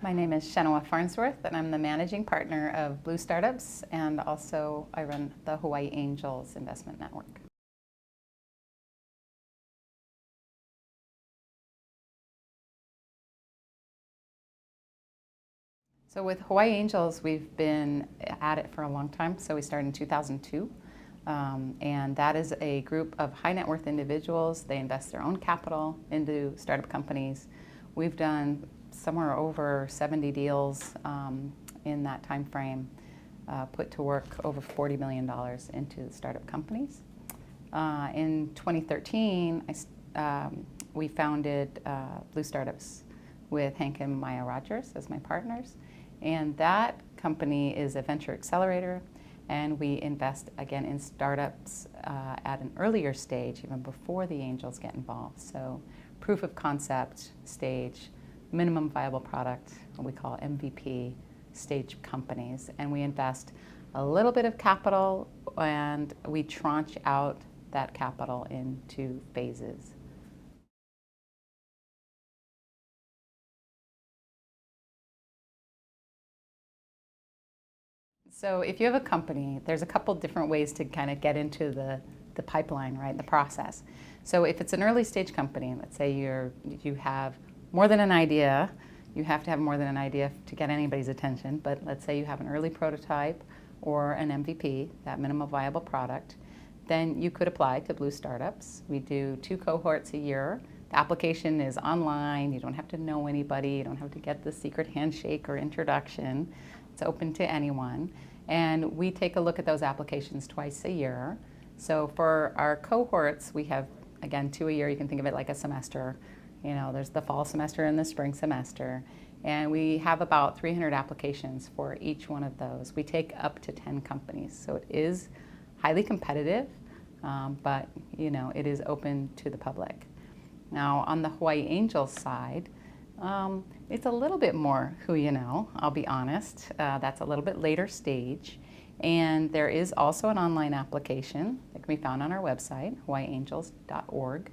My name is Chenoa, and I'm the managing partner of Blue Startups, and also I run the Hawaii Angels Investment Network. So with Hawaii Angels, we've been at it for a long time. So we started in 2002, and that is a group of high net worth individuals. They invest their own capital into startup companies. We've done somewhere over 70 deals in that time frame, put to work over $40 million into startup companies. In 2013, we founded Blue Startups with Hank and Maya Rogers as my partners. And that company is a venture accelerator, and we invest again in startups at an earlier stage, even before the angels get involved. So proof of concept stage, minimum viable product, what we call MVP stage companies. And we invest a little bit of capital, and we tranche out that capital into phases. So if you have a company, there's a couple different ways to kind of get into the pipeline, right, the process. So if it's an early stage company, let's say you have more than an idea, you have to have more than an idea to get anybody's attention, but let's say you have an early prototype or an MVP, that minimum viable product, then you could apply to Blue Startups. We do 2 cohorts a year. The application is online. You don't have to know anybody. You don't have to get the secret handshake or introduction. It's open to anyone. And we take a look at those applications twice a year. So for our cohorts, we have, again, 2 a year. You can think of it like a semester. You know, there's the fall semester and the spring semester. And we have about 300 applications for each one of those. We take up to 10 companies. So it is highly competitive, but you know, it is open to the public. Now, on the Hawaii Angels side, it's a little bit more who you know, I'll be honest. That's a little bit later stage. And there is also an online application that can be found on our website, hawaiiangels.org.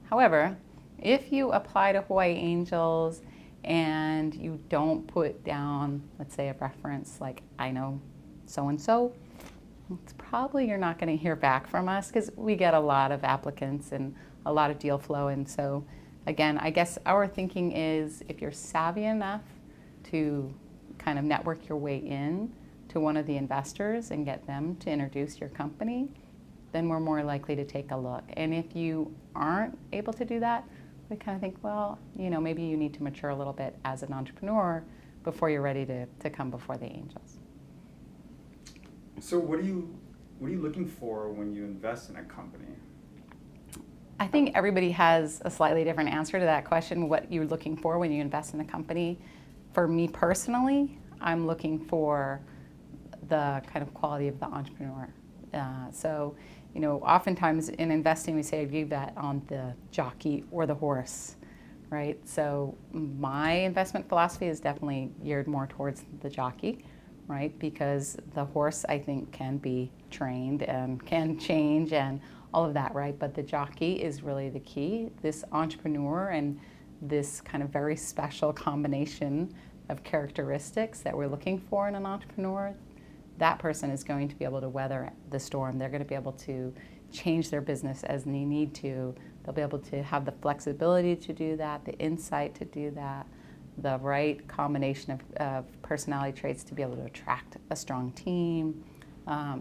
However, if you apply to Hawaii Angels and you don't put down, let's say, a reference like, I know so-and-so, it's probably you're not going to hear back from us because we get a lot of applicants and a lot of deal flow. And so again, I guess our thinking is if you're savvy enough to kind of network your way in to one of the investors and get them to introduce your company, then we're more likely to take a look. And if you aren't able to do that, we kind of think, well, you know, maybe you need to mature a little bit as an entrepreneur before you're ready to come before the angels. So what are you looking for when you invest in a company? I think everybody has a slightly different answer to that question, what you're looking for when you invest in a company. For me personally, I'm looking for the kind of quality of the entrepreneur. So, you know, oftentimes in investing, we say I view that on the jockey or the horse, right? So my investment philosophy is definitely geared more towards the jockey, right? Because the horse, I think, can be trained and can change and all of that, right? But the jockey is really the key. This entrepreneur and this kind of very special combination of characteristics that we're looking for in an entrepreneur, that person is going to be able to weather the storm. They're going to be able to change their business as they need to. They'll be able to have the flexibility to do that, the insight to do that, the right combination of personality traits to be able to attract a strong team,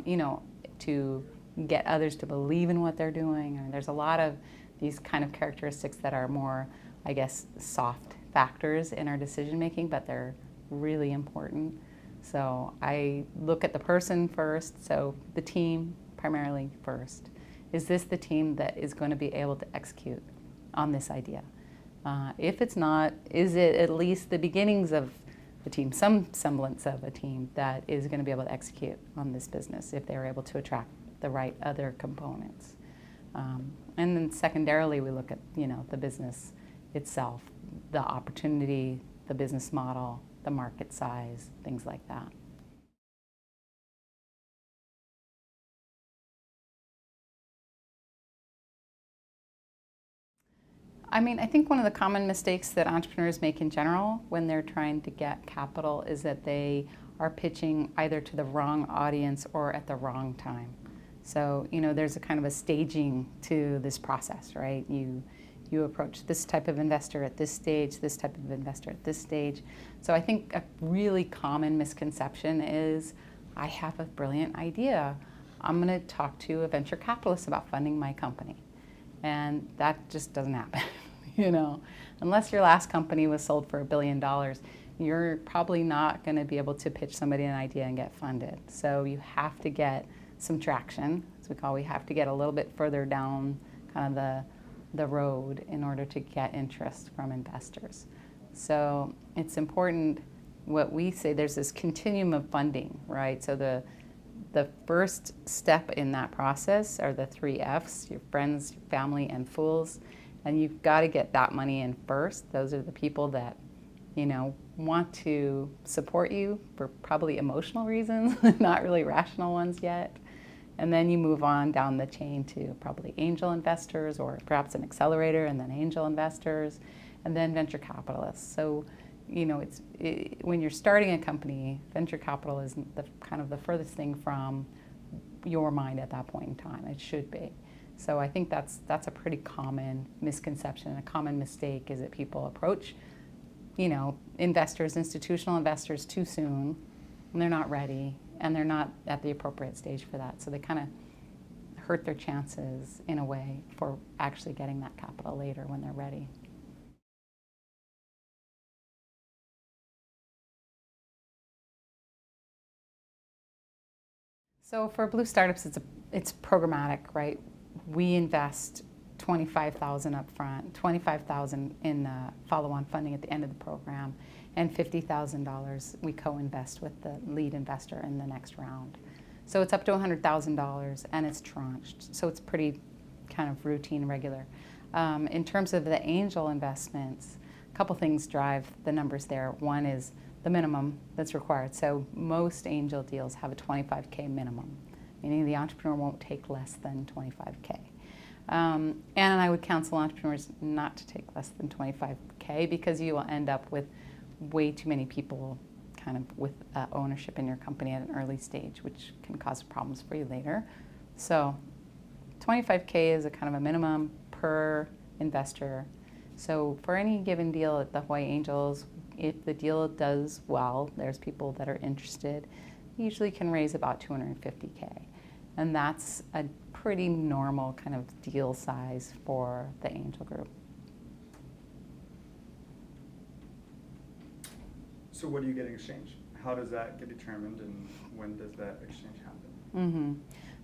you know, to get others to believe in what they're doing. I mean, there's a lot of these kind of characteristics that are more, I guess, soft factors in our decision making, but they're really important. So I look at the person first, so the team primarily first. Is this the team that is going to be able to execute on this idea? If it's not, is it at least the beginnings of a team, some semblance of a team that is going to be able to execute on this business if they're able to attract the right other components? And then secondarily, we look at, you know, the business itself, the opportunity, the business model, the market size, things like that. I mean, I think one of the common mistakes that entrepreneurs make in general when they're trying to get capital is that they are pitching either to the wrong audience or at the wrong time. So, there's a kind of a staging to this process, right? You approach this type of investor at this stage, this type of investor at this stage. So I think a really common misconception is, I have a brilliant idea. I'm going to talk to a venture capitalist about funding my company. And that just doesn't happen. Unless your last company was sold for $1 billion, you're probably not going to be able to pitch somebody an idea and get funded. So you have to get some traction, as we have to get a little bit further down kind of the road in order to get interest from investors. So it's important, what we say, there's this continuum of funding, right? So the first step in that process are the 3 F's, your friends, your family, and fools. And you've got to get that money in first. Those are the people that, want to support you for probably emotional reasons, not really rational ones yet. And then you move on down the chain to probably angel investors, or perhaps an accelerator, and then angel investors, and then venture capitalists. So, when you're starting a company, venture capital is the furthest thing from your mind at that point in time. It should be. So I think that's a pretty common misconception, and a common mistake is that people approach, investors, institutional investors, too soon, and they're not ready, and they're not at the appropriate stage for that. So they kind of hurt their chances in a way for actually getting that capital later when they're ready. So for Blue Startups, it's programmatic, right? We invest $25,000 up front, $25,000 in follow-on funding at the end of the program, and $50,000 we co-invest with the lead investor in the next round. So it's up to $100,000, and it's tranched. So it's pretty kind of routine, regular. In terms of the angel investments, a couple things drive the numbers there. One is the minimum that's required. So most angel deals have a $25K minimum, meaning the entrepreneur won't take less than $25K. And I would counsel entrepreneurs not to take less than $25K, because you will end up with way too many people kind of with ownership in your company at an early stage, which can cause problems for you later. So $25K is a kind of a minimum per investor. So for any given deal at the Hawaii Angels, if the deal does well, there's people that are interested, usually can raise about $250K. And that's a pretty normal kind of deal size for the angel group. So what do you get in exchange? How does that get determined, and when does that exchange happen? Mm-hmm.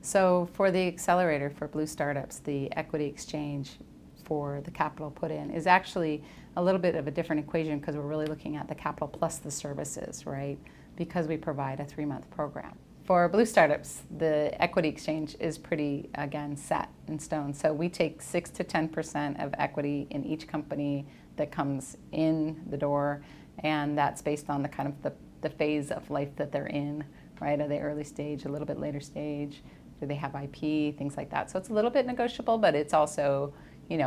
So for the accelerator for Blue Startups, the equity exchange for the capital put in is actually a little bit of a different equation, because we're really looking at the capital plus the services, right? Because we provide a 3-month program. For Blue Startups, the equity exchange is pretty, again, set in stone. So we take 6 to 10% of equity in each company that comes in the door, and that's based on the kind of the phase of life that they're in, right? Are they early stage, a little bit later stage? Do they have IP, things like that? So it's a little bit negotiable, but it's also,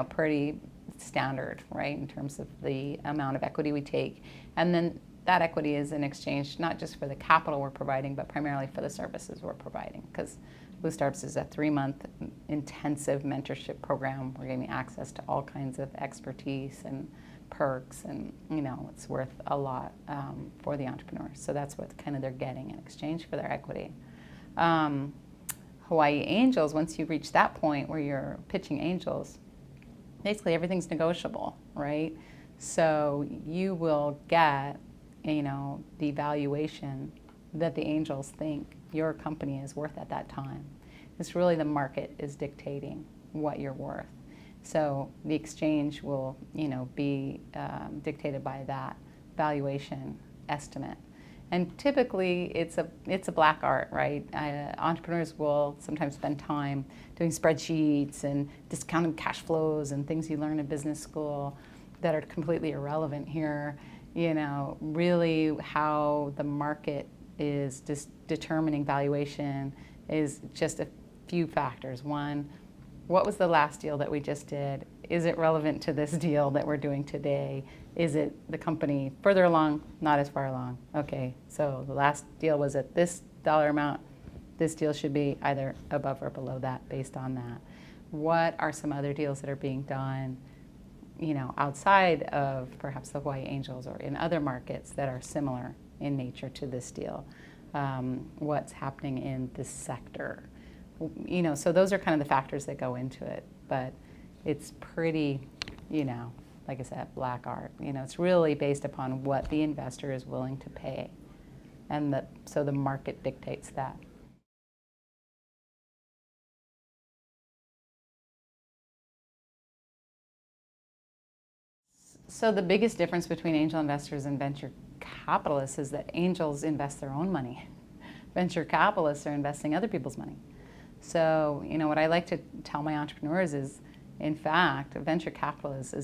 pretty standard, right, in terms of the amount of equity we take. And then that equity is in exchange not just for the capital we're providing, but primarily for the services we're providing, because Blue Startups is a 3-month intensive mentorship program. We're getting access to all kinds of expertise and perks, and it's worth a lot for the entrepreneurs. So that's what kind of they're getting in exchange for their equity. Hawaii Angels, once you reach that point where you're pitching angels, basically everything's negotiable, right? So you will get, the valuation that the angels think your company is worth at that time. It's really the market is dictating what you're worth. So the exchange will, be dictated by that valuation estimate. And typically, it's a black art, right? Entrepreneurs will sometimes spend time doing spreadsheets and discounted cash flows and things you learn in business school that are completely irrelevant here. Really how the market is just determining valuation is just a few factors. One, what was the last deal that we just did? is it relevant to this deal that we're doing today? Is it the company further along, not as far along? Okay, so the last deal was at this dollar amount. This deal should be either above or below that based on that. What are some other deals that are being done, outside of perhaps the Hawaii Angels or in other markets that are similar in nature to this deal? What's happening in this sector? So those are kind of the factors that go into it. But it's pretty, like I said, black art. It's really based upon what the investor is willing to pay. And so the market dictates that. So the biggest difference between angel investors and venture capitalists is that angels invest their own money. Venture capitalists are investing other people's money. So, what I like to tell my entrepreneurs is, in fact, a venture capitalist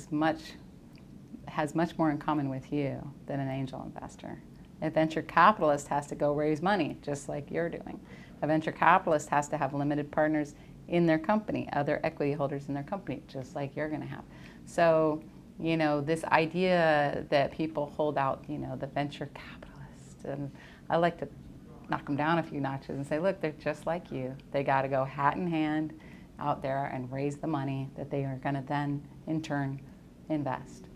has much more in common with you than an angel investor. A venture capitalist has to go raise money, just like you're doing. A venture capitalist has to have limited partners in their company, other equity holders in their company, just like you're going to have. So, this idea that people hold out, the venture capitalist, and I like to knock them down a few notches and say, look, they're just like you. They got to go hat in hand out there and raise the money that they are going to then, in turn, invest.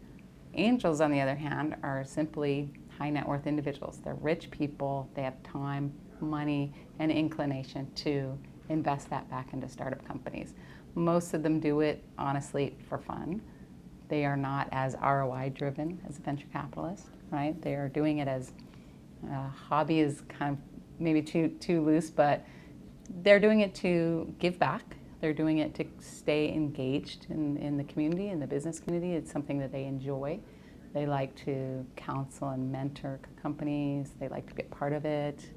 Angels, on the other hand, are simply high net worth individuals. They're rich people. They have time, money, and inclination to invest that back into startup companies. Most of them do it, honestly, for fun. They are not as ROI driven as a venture capitalist, right? They are doing it as a hobby, is kind of maybe too loose, but they're doing it to give back. They're doing it to stay engaged in the community, in the business community. It's something that they enjoy. They like to counsel and mentor companies. They like to be a part of it.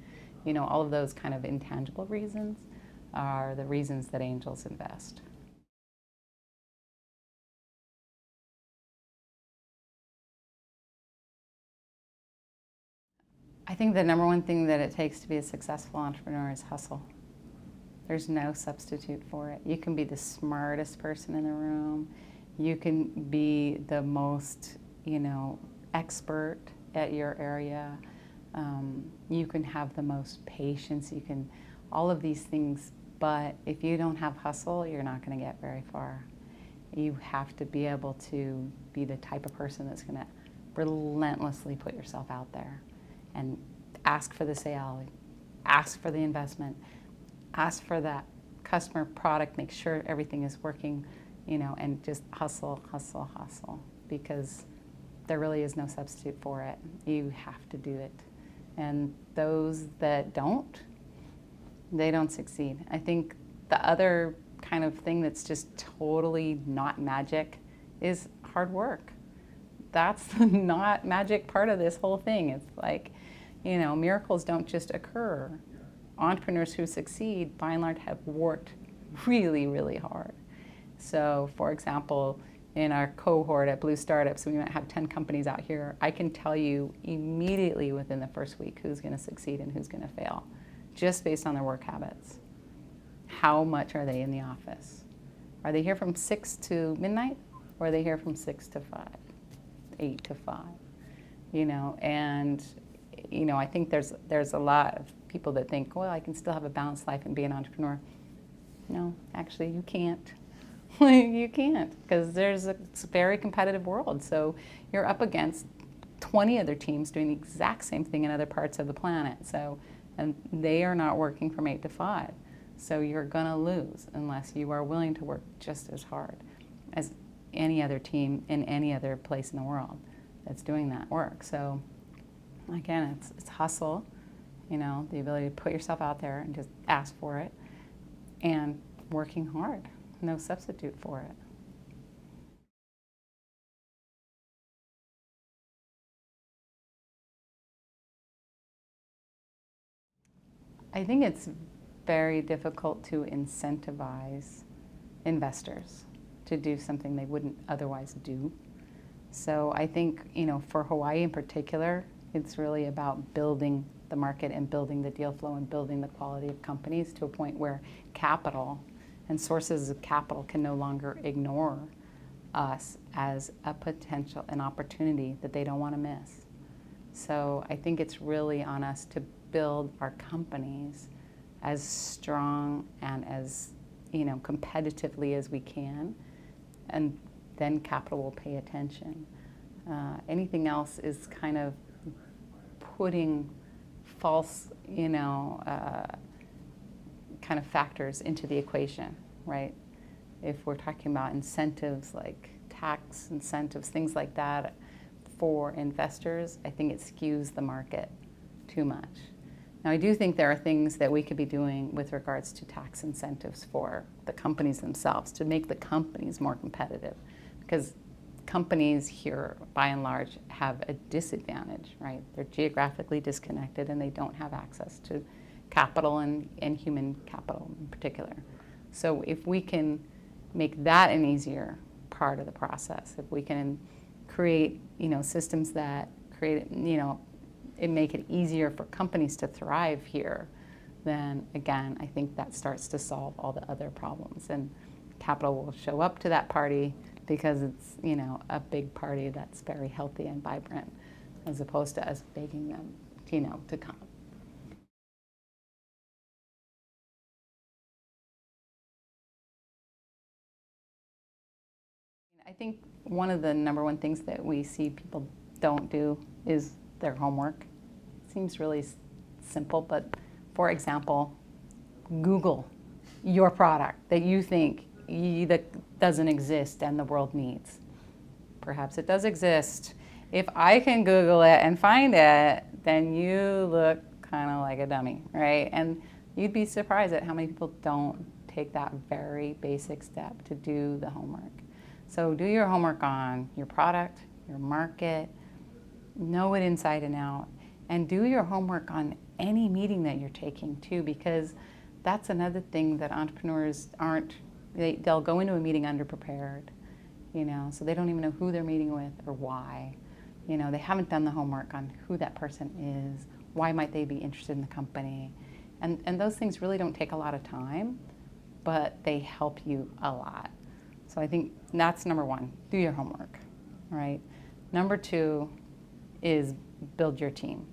All of those kind of intangible reasons are the reasons that angels invest. I think the number one thing that it takes to be a successful entrepreneur is hustle. There's no substitute for it. You can be the smartest person in the room. You can be the most, expert at your area. You can have the most patience. You can, all of these things. But if you don't have hustle, you're not going to get very far. You have to be able to be the type of person that's going to relentlessly put yourself out there and ask for the sale, ask for the investment, ask for that customer product, make sure everything is working, and just hustle, hustle, hustle, because there really is no substitute for it. You have to do it. And those that don't, they don't succeed. I think the other kind of thing that's just totally not magic is hard work. That's the not magic part of this whole thing. It's like, miracles don't just occur. Entrepreneurs who succeed, by and large, have worked really, really hard. So, for example, in our cohort at Blue Startups, we might have 10 companies out here. I can tell you immediately within the first week who's going to succeed and who's going to fail, just based on their work habits. How much are they in the office? Are they here from 6 to midnight, or are they here from 6 to 5, 8 to 5? And I think there's a lot of people that think, well, I can still have a balanced life and be an entrepreneur. No, actually, you can't. You can't, because it's a very competitive world. So you're up against 20 other teams doing the exact same thing in other parts of the planet. And they are not working from 8 to 5. So you're going to lose unless you are willing to work just as hard as any other team in any other place in the world that's doing that work. So again, it's hustle, the ability to put yourself out there and just ask for it, and working hard. No substitute for it. I think it's very difficult to incentivize investors to do something they wouldn't otherwise do. So I think, for Hawaii in particular, it's really about building the market and building the deal flow and building the quality of companies to a point where capital and sources of capital can no longer ignore us as a potential, an opportunity that they don't want to miss. So I think it's really on us to build our companies as strong and as, competitively as we can, and then capital will pay attention. Anything else is kind of putting false, kind of factors into the equation, right? If we're talking about incentives like tax incentives, things like that for investors, I think it skews the market too much. Now, I do think there are things that we could be doing with regards to tax incentives for the companies themselves to make the companies more competitive, because companies here, by and large, have a disadvantage, right? They're geographically disconnected and they don't have access to capital and human capital in particular. So if we can make that an easier part of the process, if we can create, systems that create, it make it easier for companies to thrive here, then again, I think that starts to solve all the other problems. And capital will show up to that party because it's, a big party that's very healthy and vibrant, as opposed to us begging them, to come. I think one of the number one things that we see people don't do is their homework. It seems really simple, but for example, Google your product that you think that doesn't exist and the world needs. Perhaps it does exist. If I can Google it and find it, then you look kind of like a dummy, right? And you'd be surprised at how many people don't take that very basic step to do the homework. So do your homework on your product, your market, know it inside and out, and do your homework on any meeting that you're taking too, because that's another thing that entrepreneurs aren't, they'll go into a meeting underprepared, so they don't even know who they're meeting with or why. They haven't done the homework on who that person is, why might they be interested in the company. And those things really don't take a lot of time, but they help you a lot. So I think that's number one, do your homework, right? Number two is build your team.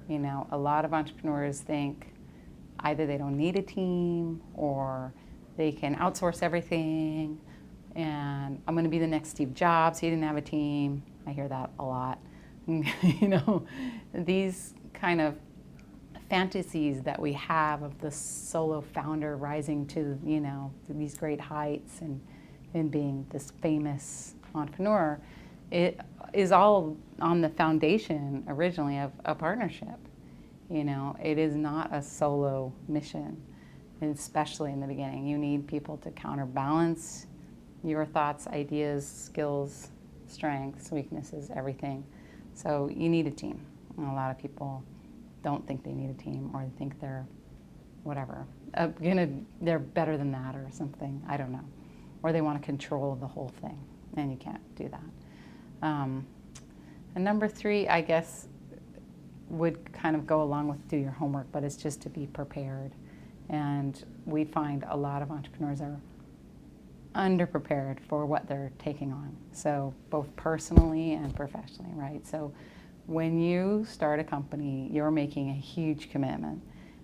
A lot of entrepreneurs think either they don't need a team or they can outsource everything, and I'm going to be the next Steve Jobs. He didn't have a team. I hear that a lot. These kind of fantasies that we have of the solo founder rising to, to these great heights and being this famous entrepreneur, it is all on the foundation originally of a partnership. It is not a solo mission, and especially in the beginning. You need people to counterbalance your thoughts, ideas, skills, strengths, weaknesses, everything. So you need a team. And a lot of people don't think they need a team, or they think they're whatever, they're better than that or something, I don't know. Or they want to control the whole thing, and you can't do that. And number three, I guess, would kind of go along with do your homework, but it's just to be prepared. And we find a lot of entrepreneurs are underprepared for what they're taking on, so both personally and professionally, right? So when you start a company, you're making a huge commitment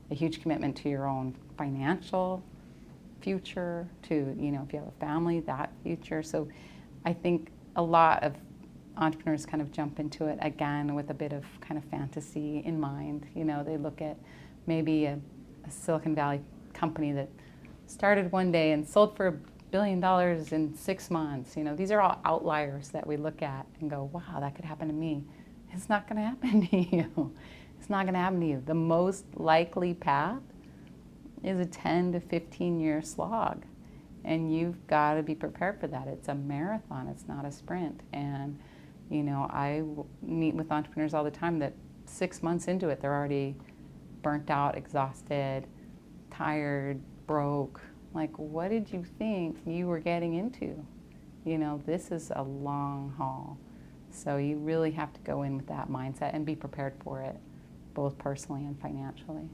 to your own financial future, to, if you have a family, that future. So I think a lot of entrepreneurs kind of jump into it again with a bit of kind of fantasy in mind. They look at maybe a Silicon Valley company that started one day and sold for $1 billion in 6 months. These are all outliers that we look at and go, wow, that could happen to me. It's not going to happen to you. It's not going to happen to you. The most likely path is a 10 to 15 year slog. And you've got to be prepared for that. It's a marathon, it's not a sprint. And, I meet with entrepreneurs all the time that 6 months into it, they're already burnt out, exhausted, tired, broke. Like, what did you think you were getting into? This is a long haul. So you really have to go in with that mindset and be prepared for it, both personally and financially.